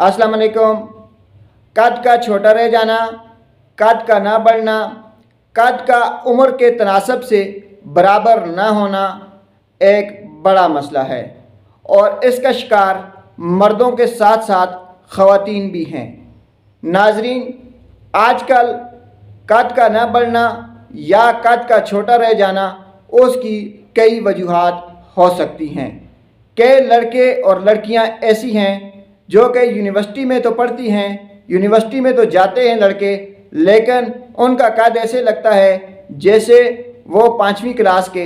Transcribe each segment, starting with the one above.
अस्सलाम वालेकुम। कद का छोटा रह जाना, कद का ना बढ़ना, कद का उम्र के तनासब से बराबर ना होना एक बड़ा मसला है और इसका शिकार मर्दों के साथ साथ ख़वातीन भी हैं। नाज़रीन, आजकल कद का ना बढ़ना या कद का छोटा रह जाना उसकी कई वजूहात हो सकती हैं। कई लड़के और लड़कियां ऐसी हैं जो कि यूनिवर्सिटी में तो पढ़ती हैं, यूनिवर्सिटी में तो जाते हैं लड़के, लेकिन उनका कद ऐसे लगता है जैसे वो 5वीं क्लास के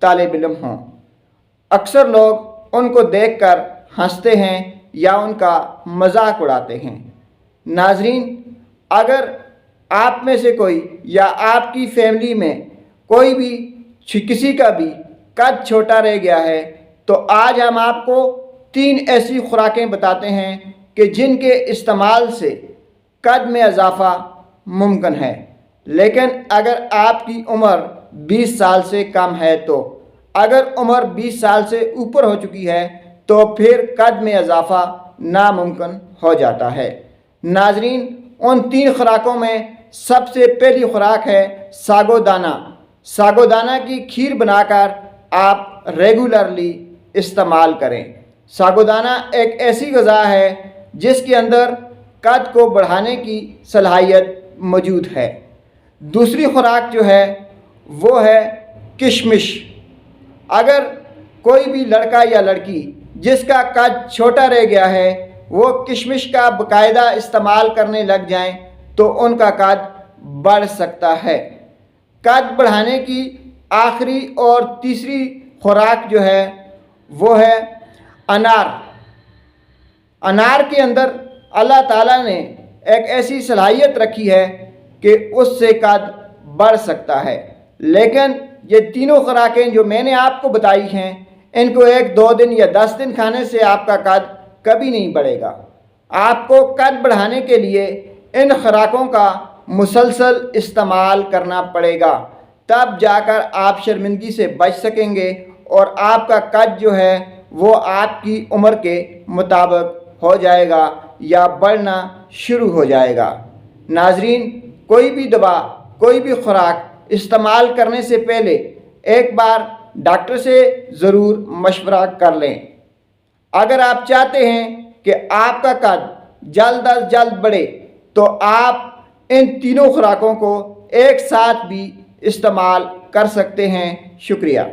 तालिब इल्म हों। अक्सर लोग उनको देखकर हंसते हैं या उनका मजाक उड़ाते हैं। नाज़रीन, अगर आप में से कोई या आपकी फैमिली में कोई भी किसी का भी कद छोटा रह गया है तो आज हम आपको 3 ऐसी खुराकें बताते हैं कि जिनके इस्तेमाल से कद में इजाफ़ा मुमकिन है। लेकिन अगर आपकी उम्र 20 साल से कम है तो अगर उम्र 20 साल से ऊपर हो चुकी है तो फिर कद में इजाफ़ा नामुमकिन हो जाता है। नाज़रीन, उन 3 खुराकों में सबसे पहली खुराक है सागोदाना। सागोदाना की खीर बनाकर आप रेगुलरली इस्तेमाल करें। सागोदाना एक ऐसी ग़िज़ा है जिसके अंदर कद को बढ़ाने की सलाहियत मौजूद है। दूसरी खुराक जो है वो है किशमिश। अगर कोई भी लड़का या लड़की जिसका कद छोटा रह गया है वो किशमिश का बाकायदा इस्तेमाल करने लग जाएं तो उनका कद बढ़ सकता है। कद बढ़ाने की आखिरी और तीसरी खुराक जो है वो है अनार। अनार के अंदर अल्लाह ताला ने एक ऐसी सलाहियत रखी है कि उससे कद बढ़ सकता है। लेकिन ये तीनों खुराकें जो मैंने आपको बताई हैं इनको 1-2 दिन या 10 दिन खाने से आपका कद कभी नहीं बढ़ेगा। आपको कद बढ़ाने के लिए इन खुराकों का मुसलसल इस्तेमाल करना पड़ेगा, तब जाकर आप शर्मिंदगी से बच सकेंगे और आपका कद जो है वो आपकी उम्र के मुताबिक हो जाएगा या बढ़ना शुरू हो जाएगा। नाज़रीन, कोई भी दवा, कोई भी खुराक इस्तेमाल करने से पहले एक बार डॉक्टर से ज़रूर मशवरा कर लें। अगर आप चाहते हैं कि आपका कद जल्द अज जल्द बढ़े तो आप इन तीनों खुराकों को एक साथ भी इस्तेमाल कर सकते हैं। शुक्रिया।